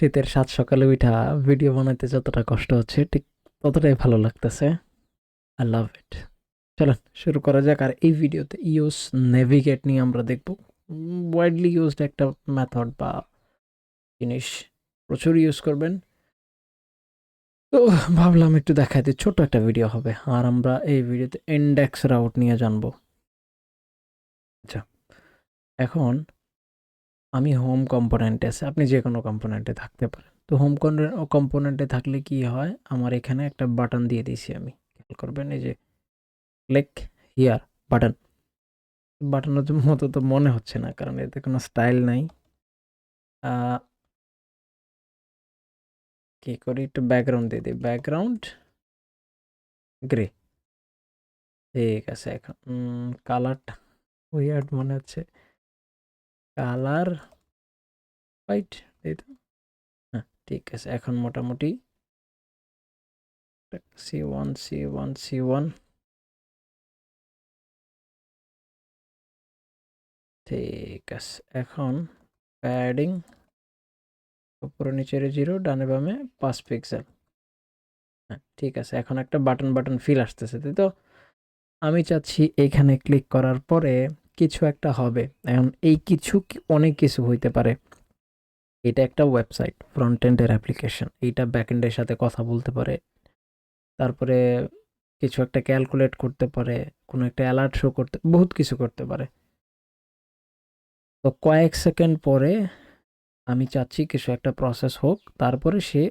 শীতের সাত সকালে উঠা ভিডিও বানাইতে যতটা কষ্ট হচ্ছে ঠিক ততটাই ভালো লাগতেছে। আই লাভ ইট। চলেন শুরু করা যাক। আর এই ভিডিওতে ইউজ নেভিগেট নিয়ে আমরা দেখব। ওয়াইডলি ইউজড একটা মেথড বা জিনিস, প্রচুর ইউজ করবেন। তো ভাবলাম একটু দেখাইতে, ছোট একটা ভিডিও হবে। আর আমরা এই ভিডিওতে ইন্ডেক্স রাউট নিয়ে জানবো। আচ্ছা, এখন আমি হোম কম্পোনেন্টে আছে, আপনি যে কোনো কম্পোনেন্টে থাকতে পারেন। তো হোম কম্পোনেন্টে থাকলে কি হয়, আমার এখানে একটা বাটন দিয়ে দিয়েছি আমি, খেয়াল করবেন এই যে ক্লিক হিয়ার বাটন। বাটনের মতো তো মনে হচ্ছে না, কারণ এতে কোনো স্টাইল নাই। কি করি, একটু ব্যাকগ্রাউন্ড দিয়ে দিই, ব্যাকগ্রাউন্ড গ্রে। ঠিক আছে, এখন কালারটা উইয়ার্ড মনে হচ্ছে, কালার হোয়াইট, এই তো। হ্যাঁ ঠিক আছে, এখন মোটামুটি C1 ঠিক আছে। এখন প্যাডিং উপরে নিচে 0, ডানে বামে 5 পিক্সেল। হ্যাঁ ঠিক আছে, এখন একটা বাটন বাটন ফিল আসতেছে, তাই তো। আমি চাচ্ছি এখানে ক্লিক করার পরে কিছু একটা হবে। এখন এই কিছু অনেক কিছু হইতে পারে। এটা একটা ওয়েবসাইট, ফ্রন্ট এন্ডের অ্যাপ্লিকেশন, এইটা ব্যাক এন্ডের সাথে কথা বলতে পারে। তারপরে কিছু একটা ক্যালকুলেট করতে পারে, কোনো একটা অ্যালার্ট শো করতে, বহুত কিছু করতে পারে। তো কয়েক সেকেন্ড পরে আমি চাচ্ছি কিছু একটা প্রসেস হোক, তারপরে সে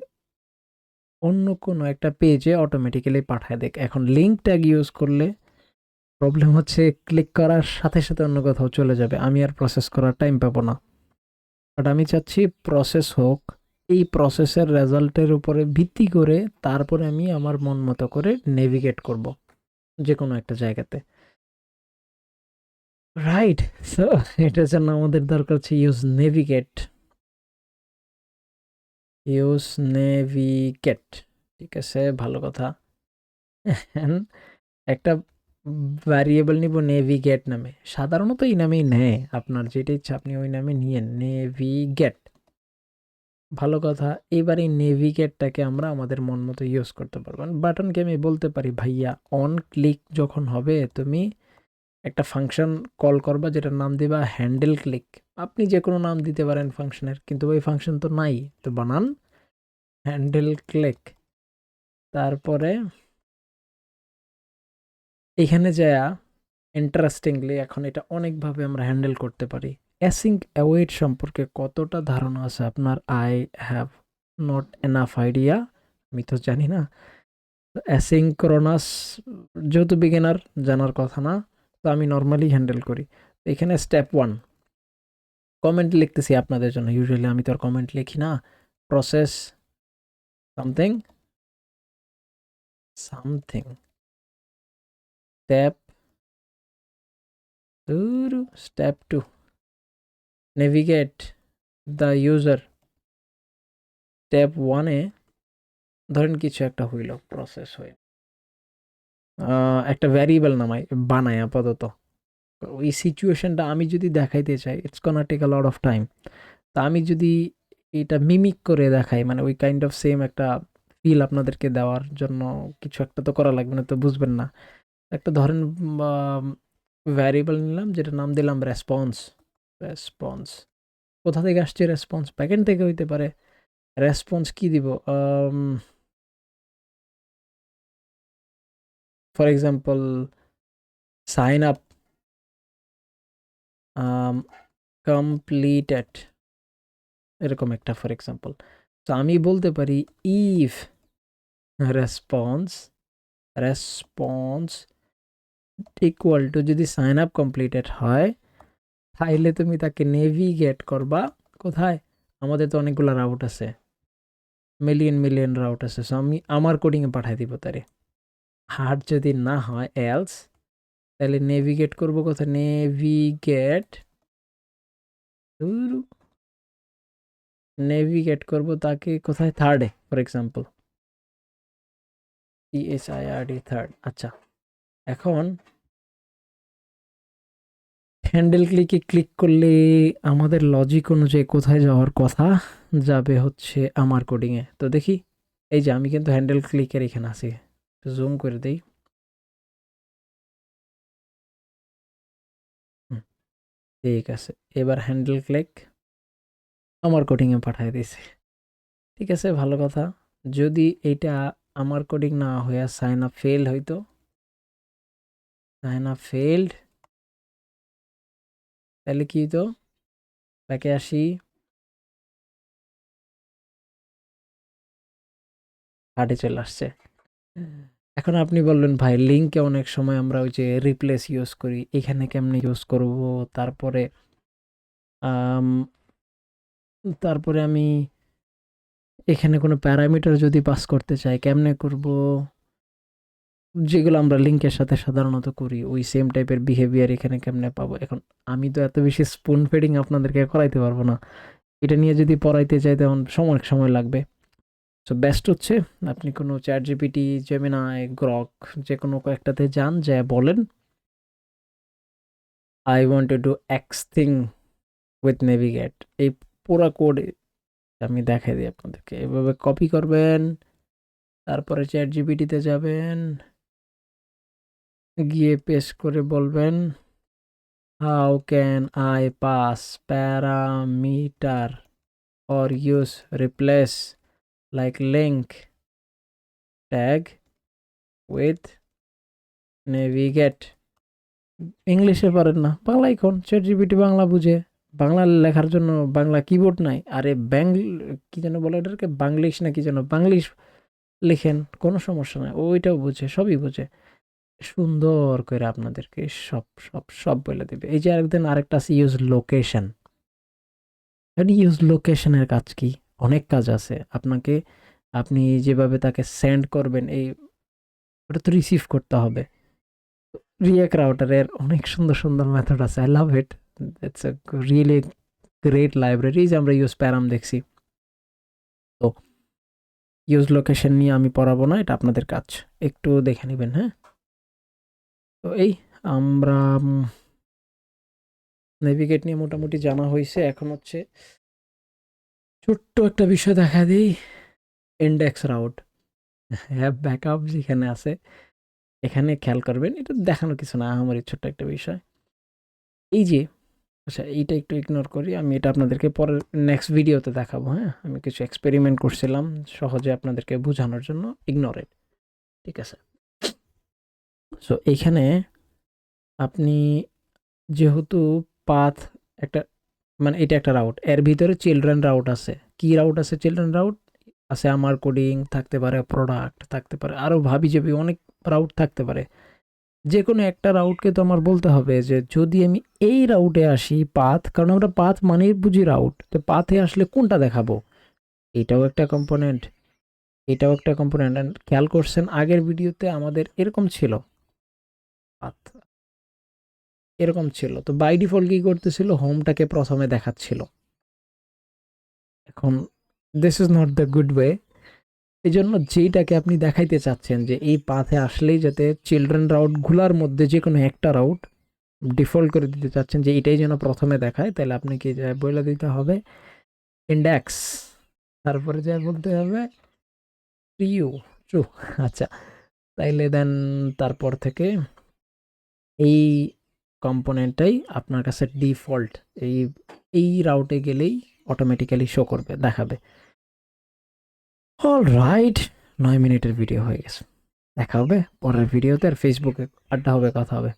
অন্য কোনো একটা পেজে অটোমেটিক্যালি পাঠায় দেখ। এখন লিঙ্ক ট্যাগ ইউজ করলে প্রবলেম হচ্ছে, ক্লিক করার সাথে সাথে অন্য কোথাও চলে যাবে, আমি আর প্রসেস করার টাইম পাবো না। বাট আমি চাচ্ছি প্রসেস হোক, এই প্রসেসের রেজাল্টের উপরে ভিত্তি করে তারপরে আমি আমার মন মতো করে নেভিগেট করব যে কোনো একটা জায়গাতে, রাইট। সো এটার জন্য আমাদের দরকার হচ্ছে ইউজ নেভিগেট। ইউজ নেভিগেট, ঠিক আছে, ভালো কথা। একটা ভ্যারিয়েবল নিব নেভিগেট নামে, সাধারণত এই নামেই নেয়, আপনার যেটা ইচ্ছা আপনি ওই নামে নিয়ে নেভিগেট, ভালো কথা। এবার এই নেভিগেটটাকে আমরা আমাদের মন মতো ইউজ করতে পারবো। বাটনকে আমি বলতে পারি, ভাইয়া অন ক্লিক যখন হবে তুমি একটা ফাংশন কল করবা, যেটার নাম দিবা হ্যান্ডেল ক্লিক। আপনি যে কোনো নাম দিতে পারেন ফাংশনের, কিন্তু ওই ফাংশন তো নাই, তো বানান হ্যান্ডেল ক্লিক। তারপরে এখানে যায়া ইন্টারেস্টিংলি এখন এটা অনেকভাবে আমরা হ্যান্ডেল করতে পারি। অ্যাসিঙ্ক অ্যাওয়েট সম্পর্কে কতটা ধারণা আছে আপনার? I have not enough idea, আমি তো জানি না। অ্যাসিঙ্ক্রোনাস যেহেতু বিগিনার, জানার কথা না, তো আমি নর্মালি হ্যান্ডেল করি। এখানে স্টেপ 1 কমেন্ট লিখতেছি আপনাদের জন্য, ইউজুয়ালি আমি তো আর কমেন্ট লিখি না। Process something something, step step 2 navigate the user. Step 1-এ ধরেন কিছু একটা হইল, প্রসেস হয়ে একটা ভ্যারিয়েবল নামাই বানায় আপাতত। ওই সিচুয়েশনটা আমি যদি দেখাইতে চাই, it's gonna take a lot of time. তা আমি যদি এটা মিমিক করে দেখাই, মানে ওই কাইন্ড অফ সেম একটা ফিল আপনাদেরকে দেওয়ার জন্য কিছু একটা তো করা লাগবে, না তো বুঝবেন না। একটা ধরেন ভ্যারিয়েবল নিলাম, যেটা নাম দিলাম রেসপন্স। রেসপন্স কোথা থেকে আসছে? রেসপন্স ব্যাকএন্ড থেকে হইতে পারে। রেসপন্স কি দিব? For example sign up completed, এরকম একটা ফর এক্সাম্পল। তো আমি বলতে পারি if response response equal to, যদি সাইন আপ কমপ্লিটেড হয় তাইলে তুমি তাকে নেভিগেট করবা কোথায়? আমাদের তো অনেকগুলো রাউট আছে, মিলিয়ন মিলিয়ন রাউট আছে, সো আমি আমার কোডিংয়ে পাঠাই দিব তারে। আর যদি না হয় এলস, তাহলে নেভিগেট করব কোথায়? নেভিগেট নেভিগেট করব তাকে কোথায়? থার্ডে ফর এক্সাম্পল, THIRD থার্ড। আচ্ছা, এখন হ্যান্ডেল ক্লিকে ক্লিক করলে আমাদের লজিক অনুযায়ী কোথায় যাওয়ার কথা, যাবে হচ্ছে আমার কোডিংয়ে। তো দেখি, এই যে আমি কিন্তু হ্যান্ডেল ক্লিকের এখানে আছি, জুম করে দেই। ঠিক আছে, এবার হ্যান্ডেল ক্লিক আমার কোডিংয়ে পাঠিয়ে দিয়েছে। ঠিক আছে, ভালো কথা। যদি এটা আমার কোডিং না হয়ে সাইন আপ ফেল হইতো, সাইন আপ ফেলড, তাহলে কি হইতো? ব্যাকে আসি, হাটে চলে আসছে। এখন আপনি বললেন ভাই লিঙ্কে অনেক সময় আমরা ওই যে রিপ্লেস ইউজ করি, এখানে কেমনে ইউজ করব? তারপরে আম, তারপরে আমি এখানে কোনো প্যারামিটার যদি পাস করতে চাই কেমনে করব? যেগুলো আমরা লিঙ্কের সাথে সাধারণত করি, ওই সেম টাইপের বিহেভিয়ার এখানে কেমনে পাবো? এখন আমি তো এত বেশি স্পুন ফিডিং আপনাদেরকে করাইতে পারবো না। এটা নিয়ে যদি পড়াইতে চাই তখন সময় সময় লাগবে। সো বেস্ট হচ্ছে আপনি কোনো চ্যাট জিপিটি, জেমিনাই, গ্রক, যে কোনো কয়েকটাতে যান, যা বলেন I want to do x thing with navigate. এই পুরো কোড আমি দেখাই দিই আপনাদেরকে। এভাবে কপি করবেন, তারপরে চ্যাট জিপিটিতে যাবেন, গিয়ে পেস্ট করে বলবেন how can I pass parameter or use replace like link tag with navigate। ইংলিশে পারেন না, বাংলায় কোন চ্যাট জিপিটি বাংলা বুঝে। বাংলা লেখার জন্য বাংলা কিবোর্ড নাই। আরে কি যেন বলে এটাকে, বাংলিশ না কি যেন, বাংলিশ লিখেন, কোনো সমস্যা নাই, ওইটাও বুঝে, সবই বুঝে। সুন্দর করে আপনাদেরকে সব সব সব বলে দেবে। এই যে আরেকটা আছে ইউজ লোকেশন। ইউজ লোকেশনের কাজ কি? অনেক কাজ আছে। আপনি যেভাবে তাকে সেন্ড করবেন, এই ওটা তো রিসিভ করতে হবে। রিয়াক্ট রাউটারের অনেক সুন্দর সুন্দর মেথড আছে, I love it. It's a really great library. যে আমরা ইউজ প্যারাম দেখছি, তো ইউজ লোকেশন নিয়ে আমি পড়াবো না, এটা আপনাদের কাজ, একটু দেখে নেবেন। হ্যাঁ, তো এই আমরা নেভিগেট নিয়ে মোটামুটি জানা হয়েছে। এখন হচ্ছে ছোট্ট একটা বিষয় দেখা দিই, ইন্ডেক্স রাউট। হ্যাঁ, ব্যাকআপ যেখানে আছে এখানে খেয়াল করবেন, এটা দেখানো কিছু না, আমার ছোট্ট একটা বিষয়। এই যে, আচ্ছা এইটা একটু ইগনোর করি, আমি এটা আপনাদেরকে পরের নেক্সট ভিডিওতে দেখাবো। হ্যাঁ, আমি কিছু এক্সপেরিমেন্ট করছিলাম সহজে আপনাদেরকে বোঝানোর জন্য, ইগনোর ইট। ঠিক আছে, সো এইখানে আপনি যেহেতু পাথ একটা, মানে এটা একটা রাউট, এর ভিতরে চিলড্রেন রাউট আছে। কি রাউট আছে? চিলড্রেন রাউট আছে, আমার কোডিং থাকতে পারে, প্রোডাক্ট থাকতে পারে, আরও ভাবি যাবি অনেক রাউট থাকতে পারে। যে কোনো একটা রাউটকে তো আমার বলতে হবে যে যদি আমি এই রাউটে আসি, পাথ, কারণ আমরা পাথ মানেই বুঝি রাউট, তো পাথে আসলে কোনটা দেখাবো? এটাও একটা কম্পোনেন্ট, এটাও একটা কম্পোনেন্ট। অ্যান্ড খেয়াল করছেন আগের ভিডিওতে আমাদের এরকম ছিল, পাথ এরকম ছিল। তো বাই ডিফল্ট কি করতেছিল, হোমটাকে প্রথমে দেখাচ্ছিল। এখন this is not the good way. এই জন্য যেইটাকে আপনি দেখাইতে চাচ্ছেন যে এই পাথে আসলেই যাতে চিলড্রেন রাউটগুলোর মধ্যে যে কোনো একটা রাউট ডিফল্ট করে দিতে চাচ্ছেন যে এটাই যেন প্রথমে দেখায়, তাহলে আপনি কি বলে দিতে হবে ইন্ডেক্স, তারপরে যা বলতে হবে ট্রু, ট্রু। আচ্ছা, তাইলে দেন তারপর থেকে এই কম্পোনেন্টটাই আপনার কাছে ডিফল্ট এই এই রাউটে গেলেই অটোমেটিক্যালি শো করবে, দেখাবে। অল রাইট, 9 মিনিটের ভিডিও হয়ে গেছে। দেখা হবে পরের ভিডিওতে, আর ফেসবুকে আড্ডা হবে, কথা হবে।